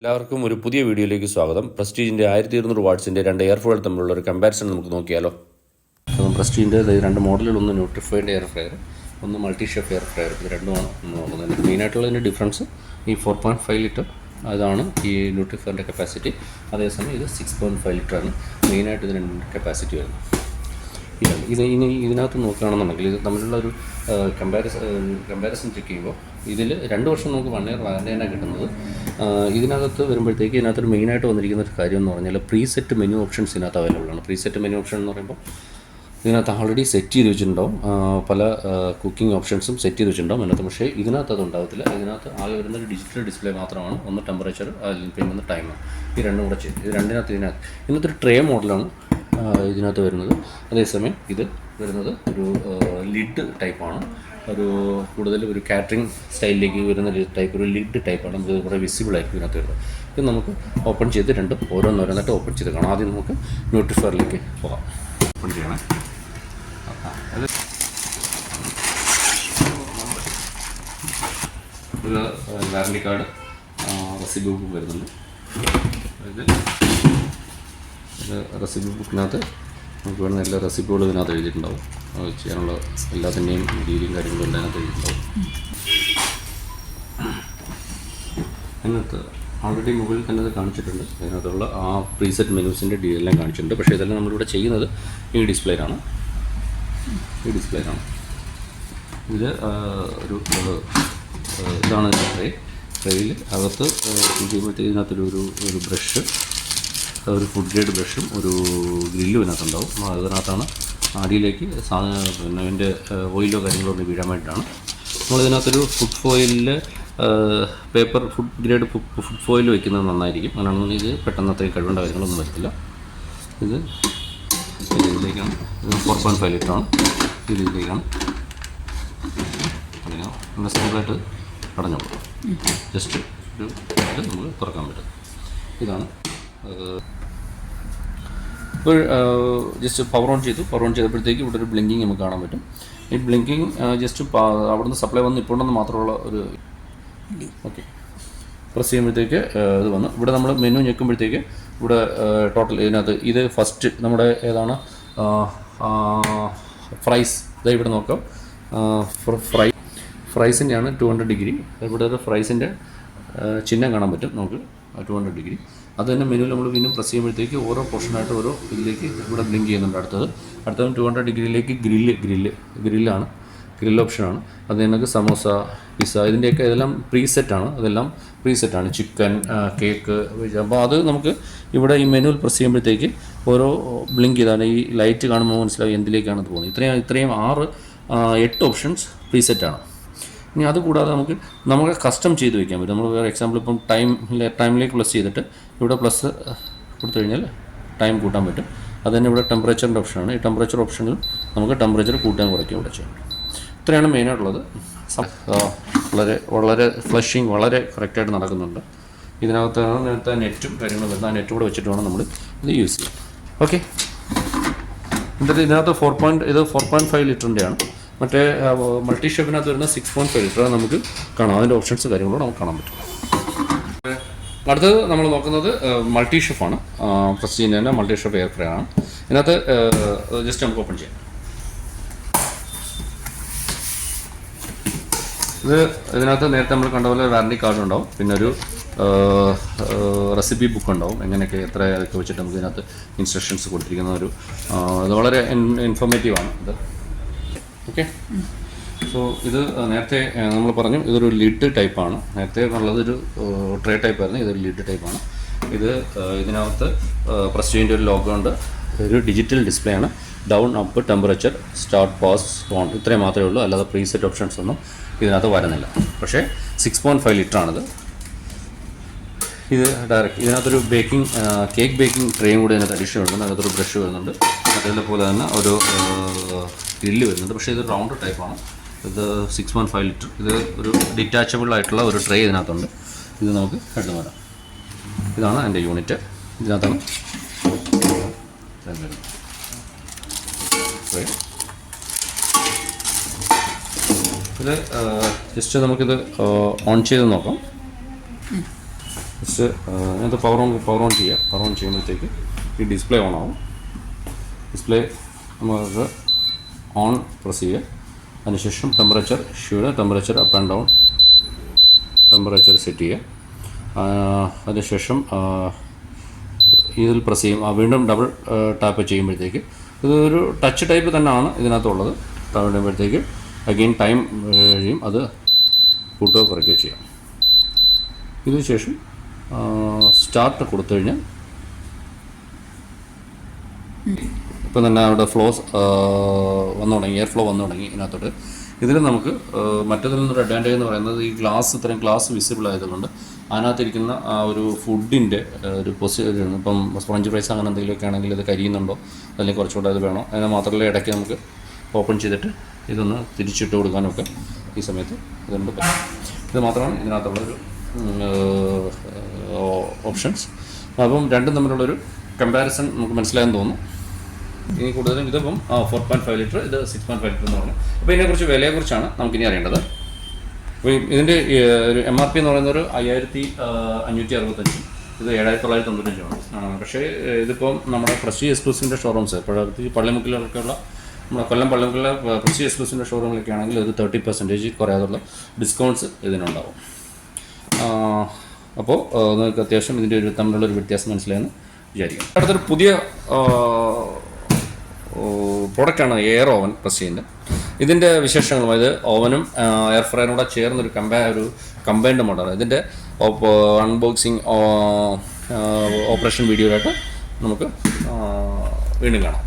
എല്ലാവർക്കും ഒരു പുതിയ വീഡിയോയിലേക്ക് സ്വാഗതം. പ്രസ്റ്റീജിൻ്റെ 1200 വാട്ട്സിൻ്റെ രണ്ട് എയർ ഫ്രയർ തമ്മിലുള്ള ഒരു കമ്പാരിസൺ നമുക്ക് നോക്കിയാലോ. പ്രസ്റ്റീജിൻ്റെ രണ്ട് മോഡലുകൾ, ഒന്ന് ന്യൂട്രിഫൈഡ് എയർ ഫ്രയർ, ഒന്ന് മൾട്ടി ഷെഫ് എയർ ഫ്രയർ. ഇത് രണ്ടുമാണ് നോക്കുന്നത്. മെയിനായിട്ടുള്ളതിൻ്റെ ഡിഫറൻസ് ഈ 4.5 ലിറ്റർ അതാണ് ഈ ന്യൂട്രിഫയറിൻ്റെ കപ്പാസിറ്റി. അതേസമയം ഇത് 6.5 ലിറ്ററാണ് മെയിനായിട്ട് ഇതിന് കപ്പാസിറ്റി വരുന്നത്. ഇതിനകത്ത് നോക്കുകയാണെന്നുണ്ടെങ്കിൽ ഇത് തമ്മിലുള്ള ഒരു കമ്പാരിസൺ ചെക്ക് ചെയ്യുമ്പോൾ ഇതിൽ 2 വർഷം നമുക്ക് 1 ഇയർ വാറൻറ്റിയാണ് കിട്ടുന്നത്. ഇതിനകത്ത് വരുമ്പോഴത്തേക്ക് ഇതിനകത്തൊരു മെയിനായിട്ട് വന്നിരിക്കുന്ന ഒരു കാര്യം എന്ന് പറഞ്ഞാൽ പ്രീസെറ്റ് മെനു ഓപ്ഷൻസ് ഇതിനകത്ത് അവൈലബിൾ ആണ്. പ്രീസെറ്റ് മെനു ഓപ്ഷൻ എന്ന് പറയുമ്പോൾ ഇതിനകത്ത് ഓൾറെഡി സെറ്റ് ചെയ്ത് വെച്ചിട്ടുണ്ടാവും, പല കുക്കിംഗ് ഓപ്ഷൻസും സെറ്റ് ചെയ്ത് വെച്ചിട്ടുണ്ടാവും അതിനകത്ത്. പക്ഷേ ഇതിനകത്ത് അത് ഉണ്ടാകത്തില്ല. ഇതിനകത്ത് ആകെ വരുന്നൊരു ഡിജിറ്റൽ ഡിസ്പ്ലേ മാത്രമാണ്. ഒന്ന് ടെമ്പറേച്ചർ, പിന്നെ ഒന്ന് ടൈം. ഈ രണ്ടും കൂടെ ചെയ്ത് ഇതിനകത്ത് ഒരു ട്രേ മോഡലാണ് ഇതിനകത്ത് വരുന്നത്. അതേസമയം ഇത് വരുന്നത് ഒരു ലിഡ് ടൈപ്പാണ്. കൂടുതൽ ഒരു കാറ്ററിംഗ് സ്റ്റൈലിലേക്ക് വരുന്ന ടൈപ്പ്, ഒരു ലിഡ് ടൈപ്പാണ്. നമുക്ക് കുറേ വിസിബിൾ ആയിരിക്കും ഇതിനകത്ത് വരുന്നത്. ഇത് നമുക്ക് ഓപ്പൺ ചെയ്ത് രണ്ടും ഓരോന്നോരോന്നായിട്ട് ഓപ്പൺ ചെയ്ത് കാണാം. ആദ്യം നമുക്ക് ന്യൂട്രിഫയറിലേക്ക് പോകാം. ഓപ്പൺ ചെയ്യണേ. ഇത് വാറണ്ടി കാർഡ്, റെസിപ്റ്റ് ബുക്കും വരുന്നുണ്ട്. ഇത് റെസിപ്റ്റ് ബുക്കിനകത്ത് നമുക്ക് വേണമെങ്കിൽ എല്ലാ റെസിപ്പികളും ഇതിനകത്ത് എഴുതിയിട്ടുണ്ടാവും. ചെയ്യാനുള്ള എല്ലാത്തിൻ്റെയും രീതിയും കാര്യങ്ങളും എല്ലാം അതിനകത്ത് എഴുതിയിട്ടുണ്ടാവും. അതിനകത്ത് ഓൾറെഡി മുകളിൽ തന്നെ അത് കാണിച്ചിട്ടുണ്ട്. അതിനകത്തുള്ള ആ പ്രീസെറ്റ് മെനൂസിൻ്റെ എല്ലാം കാണിച്ചിട്ടുണ്ട്. പക്ഷേ ഇതെല്ലാം നമ്മളിവിടെ ചെയ്യുന്നത് ഈ ഡിസ്പ്ലേയിലാണ്. ഇത് ഒരു ഇതാണ് ട്രേയിൽ അകത്ത് ചെയ്യുമ്പോഴത്തേക്ക് ഇതിനകത്തൊരു ബ്രഷ്, ഒരു ഫുഡ് ഗ്രേഡ് ബ്രഷും ഒരു ഗ്രില്ലും ഇതിനകത്തുണ്ടാവും. അതിനകത്താണ് അടിയിലേക്ക് പിന്നെ അതിൻ്റെ ഓയിലോ കാര്യങ്ങളോ ഒന്ന് വീഴാൻ വേണ്ടിയിട്ടാണ്. നമ്മളിതിനകത്തൊരു ഫുഡ് ഫോയിലിൽ ഫുഡ് ഗ്രേഡ് ഫുഡ് ഫോയിൽ വയ്ക്കുന്നത് നന്നായിരിക്കും. അങ്ങനെയാണെന്നുണ്ടെങ്കിൽ ഇത് പെട്ടെന്ന് അത്രയും കഴുകേണ്ട കാര്യങ്ങളൊന്നും വരത്തില്ല. ഇതിലേക്കാണ് 4.5 ലിറ്ററാണ്. ഇതിലേക്കാണ് അങ്ങനെ സിമ്പിളായിട്ട് അടഞ്ഞോളൂ. ജസ്റ്റ് ഒരു ഇത് നമുക്ക് തുറക്കാൻ പറ്റും. ഇതാണ് ഇപ്പോൾ ജസ്റ്റ് പവർ ഓൺ ചെയ്തപ്പോഴത്തേക്ക് ഇവിടെ ഒരു ബ്ലിങ്കിങ് നമുക്ക് കാണാൻ പറ്റും. ഈ ബ്ലിങ്കിങ് ജസ്റ്റ് അവിടുന്ന് സപ്ലൈ വന്ന് ഇപ്പോൾ ഉണ്ടെന്ന് മാത്രമുള്ള ഒരു ഓക്കെ. പ്രസ് ചെയ്യുമ്പോഴത്തേക്ക് ഇത് വന്നു. ഇവിടെ നമ്മൾ മെനു ഞെക്കുമ്പോഴത്തേക്ക് ഇവിടെ ടോട്ടൽ ഇതിനകത്ത് ഇത് ഫസ്റ്റ് നമ്മുടെ ഏതാണ് ഫ്രൈസ്. ഇതാ ഇവിടെ നോക്കാം, ഫ്രൈസിൻ്റെയാണ് 200 ഡിഗ്രി. ഇവിടെ ഫ്രൈസിൻ്റെ ചിഹ്നം കാണാൻ പറ്റും നമുക്ക് 200 ഡിഗ്രി. അത് തന്നെ മെനുവിൽ നമ്മൾ വീണ്ടും പ്രസ് ചെയ്യുമ്പോഴത്തേക്ക് ഓരോ പോർഷനായിട്ട് ഓരോ ഇതിലേക്ക് ഇവിടെ ബ്ലിങ്ക് ചെയ്യുന്നുണ്ട്. അടുത്തത് 200 ഡിഗ്രിയിലേക്ക് ഗ്രില്ലാണ്, ഗ്രിൽ ഓപ്ഷനാണ്. അത് നമുക്ക് സമോസ, പിസ്സ, ഇതിൻ്റെയൊക്കെ ഇതെല്ലാം പ്രീസെറ്റാണ്. Chicken, cake. അപ്പോൾ അത് നമുക്ക് ഇവിടെ ഈ മെനുവിൽ പ്രസ് ചെയ്യുമ്പോഴത്തേക്ക് ഓരോ ബ്ലിങ്ക് ചെയ്താണ്. ഈ ലൈറ്റ് കാണുമ്പോൾ മനസ്സിലാവും എന്തിലേക്കാണ് പോകുന്നത്. ഇത്രയും 8 ഓപ്ഷൻസ് പ്രീസെറ്റാണ്. ഇനി അതുകൂടാതെ നമുക്ക് കസ്റ്റം ചെയ്ത് വയ്ക്കാൻ പറ്റും. നമ്മൾ വേറെ എക്സാമ്പിൾ ഇപ്പം ടൈമിലേക്ക് പ്ലസ് ചെയ്തിട്ട് ഇവിടെ പ്ലസ് കൊടുത്തു കഴിഞ്ഞാൽ ടൈം കൂട്ടാൻ പറ്റും. അത് തന്നെ ഇവിടെ ടെമ്പറേച്ചറിൻ്റെ ഓപ്ഷനാണ്. ഈ ടെമ്പറേച്ചർ ഓപ്ഷനിൽ നമുക്ക് ടെമ്പറേച്ചർ കൂട്ടാൻ കുറയ്ക്കാൻ ഇവിടെ ചെയ്യാൻ പറ്റും. ഇത്രയാണ് മെയിനായിട്ടുള്ളത്. വളരെ ഫ്ലഷിങ് വളരെ കറക്റ്റായിട്ട് നടക്കുന്നുണ്ട്. ഇതിനകത്ത് നെറ്റും കാര്യങ്ങളും വരുന്നത്. ആ നെറ്റും കൂടെ വെച്ചിട്ട് വേണം നമ്മൾ ഇത് യൂസ് ചെയ്യാം. ഓക്കെ. എന്നിട്ട് ഇതിനകത്ത് 4.5 ലിറ്ററിൻ്റെയാണ്. മറ്റേ മൾട്ടി ഷെഫിനകത്ത് വരുന്ന 6.5 ലിറ്റർ നമുക്ക് കാണാം. അതിൻ്റെ ഓപ്ഷൻസ് കാര്യങ്ങളോട് നമുക്ക് കാണാൻ പറ്റും. അടുത്തത് നമ്മൾ നോക്കുന്നത് മൾട്ടി ഷെഫാണ്. പ്രസ്റ്റീജിൻ്റെ തന്നെ മൾട്ടി ഷെഫ് എയർ ഫ്രയർ ആണ്. ഇതിനകത്ത് ജസ്റ്റ് നമുക്ക് ഓപ്പൺ ചെയ്യാം. ഇതിനകത്ത് നേരത്തെ നമ്മൾ കണ്ട പോലെ വാറണ്ടി കാർഡ് ഉണ്ടാവും, പിന്നെ ഒരു റെസിപ്പി ബുക്ക് ഉണ്ടാവും. എങ്ങനെയൊക്കെ അതൊക്കെ വെച്ചിട്ട് നമുക്ക് ഇതിനകത്ത് ഇൻസ്ട്രക്ഷൻസ് കൊടുത്തിരിക്കുന്ന ഇത് വളരെ ഇൻഫോർമേറ്റീവാണ് ഇത്. ഓക്കെ. സോ ഇത് നേരത്തെ നമ്മൾ പറഞ്ഞു ഇതൊരു ലിഡ് ടൈപ്പാണ്. നേരത്തെ ഉള്ളതൊരു ട്രേ ടൈപ്പായിരുന്നു, ഇതൊരു ലിഡ് ടൈപ്പാണ്. ഇതിനകത്ത് പ്രസ്റ്റീജിൻ്റെ ഒരു ലോഗോ ഉണ്ട്. ഒരു ഡിജിറ്റൽ ഡിസ്പ്ലേ ആണ്. Down, up, temperature, start, pause, on, ഇത്രയും മാത്രമേ ഉള്ളൂ. അല്ലാതെ പ്രീസെറ്റ് ഓപ്ഷൻസ് ഒന്നും ഇതിനകത്ത് വരുന്നില്ല. പക്ഷേ 6.5 ലിറ്ററാണിത്. ഇത് ഡയറക്റ്റ് ഇതിനകത്തൊരു കേക്ക് ബേക്കിംഗ് ട്രേയും കൂടി ഇതിനകത്ത് അഡീഷൻ വരുന്നുണ്ട്. അതിനകത്തൊരു ബ്രഷ് വരുന്നുണ്ട്. അതേപോലെ തന്നെ ഒരു ഗ്രില്ല് വരുന്നുണ്ട്. പക്ഷേ ഇത് റൗണ്ട് ടൈപ്പാണ്. ഇത് 6.5 ലിറ്റർ. ഇത് ഒരു ഡിറ്റാച്ചബിൾ ആയിട്ടുള്ള ഒരു ട്രേ ഇതിനകത്തുണ്ട്. ഇത് നമുക്ക് കണ്ടു വരാം. ഇതാണ് എൻ്റെ യൂണിറ്റ്. ഇതിനകത്താണ് ഇത്. ജസ്റ്റ് നമുക്കിത് ഓൺ ചെയ്ത് നോക്കാം. ജസ്റ്റ് ഇതിനകത്ത് പവർ ഓൺ ചെയ്യുമ്പോഴത്തേക്ക് ഈ ഡിസ്പ്ലേ ഓൺ ആവും. ഡിസ്പ്ലേ നമുക്ക് ഓൺ പ്രസ് ചെയ്യുക. അതിനുശേഷം temperature up and down temperature set ചെയ്യുക. അതിനുശേഷം ഇതിൽ പ്രസ് ചെയ്യും. വീണ്ടും ഡബിൾ ടാപ്പ് ചെയ്യുമ്പോഴത്തേക്ക് ഇതൊരു ടച്ച് ടൈപ്പ് തന്നെയാണ് ഇതിനകത്തുള്ളത്. ചെയ്യുമ്പോഴത്തേക്ക് അഗെയിൻ ടൈം കഴിയും, അത് കൂട്ടുകയോ കുറയ്ക്കുകയോ ചെയ്യാം. ഇതിന് ശേഷം സ്റ്റാർട്ട് കൊടുത്തു കഴിഞ്ഞാൽ ഇപ്പം തന്നെ അവിടെ ഫ്ലോസ് വന്നു തുടങ്ങി, എയർ ഫ്ലോ വന്നു തുടങ്ങി ഇതിനകത്തോട്ട്. ഇതിൽ നമുക്ക് മറ്റതിൽ നിന്നൊരു അഡ്വാൻറ്റേജ് എന്ന് പറയുന്നത് ഈ ഇത്രയും ഗ്ലാസ് വിസിബിൾ ആയതുകൊണ്ട് അതിനകത്തിരിക്കുന്ന ആ ഒരു ഫുഡിൻ്റെ ഒരു ഇപ്പം സ്പോഞ്ച് ഫ്രൈസ് അങ്ങനെ എന്തെങ്കിലുമൊക്കെ ആണെങ്കിൽ ഇത് കരിയുന്നുണ്ടോ അല്ലെങ്കിൽ കുറച്ചുകൂടെ അത് വേണോ, അതിന് മാത്രമല്ല ഇടയ്ക്ക് നമുക്ക് ഓപ്പൺ ചെയ്തിട്ട് ഇതൊന്ന് തിരിച്ചിട്ട് കൊടുക്കാനൊക്കെ ഈ സമയത്ത് ഇതുകൊണ്ട് പറ്റും. ഇത് മാത്രമാണ് ഇതിനകത്തുള്ളൊരു ഓപ്ഷൻസ്. അപ്പം രണ്ടും തമ്മിലുള്ളൊരു കമ്പാരിസൺ നമുക്ക് മനസ്സിലായെന്ന് തോന്നുന്നു. ഇനി കൂടുതലും ഇതിപ്പം 4.5 ലിറ്റർ, ഇത് 6.5 ലിറ്റർ എന്ന് പറഞ്ഞു. അപ്പോൾ ഇതിനെക്കുറിച്ച് വിലയെക്കുറിച്ചാണ് നമുക്കിനി അറിയേണ്ടത്. അപ്പോൾ ഇതിൻ്റെ ഒരു MRP എന്ന് പറയുന്നത് ഒരു 5565, ഇത് 7995. പക്ഷേ ഇതിപ്പം നമ്മുടെ പ്രസ്റ്റീജ് എക്സ്ക്ലൂസീവിൻ്റെ ഷോറൂംസ് പ്രത്യേകിച്ച് പള്ളിമുക്കിലൊക്കെയുള്ള നമ്മുടെ കൊല്ലം പള്ളിമുക്കിലെ പ്രസ്റ്റീജ് എക്സ്ക്ലൂസീവിൻ്റെ ഷോറൂമിലൊക്കെ ആണെങ്കിൽ ഒരു 30% കുറയാതുള്ള ഡിസ്കൗണ്ട്സ് ഇതിനുണ്ടാവും. അപ്പോൾ നിങ്ങൾക്ക് അത്യാവശ്യം ഇതിൻ്റെ ഒരു തമ്മിലുള്ളൊരു വ്യത്യാസം മനസ്സിലായെന്ന് വിചാരിക്കും. അടുത്തൊരു പുതിയ പ്രോഡക്റ്റാണ് എയർ ഓവൻ പ്രസ്റ്റീജിൻ്റെ. ഇതിൻ്റെ വിശേഷങ്ങളും, ഇത് ഓവനും എയർ ഫ്രയറും കൂടെ ചേർന്നൊരു കമ്പൈൻഡ് മോഡലാണ്. ഇതിൻ്റെ അൺബോക്സിങ് ഓപ്പറേഷൻ വീഡിയോ ആയിട്ട് നമുക്ക് വീണ്ടും കാണാം.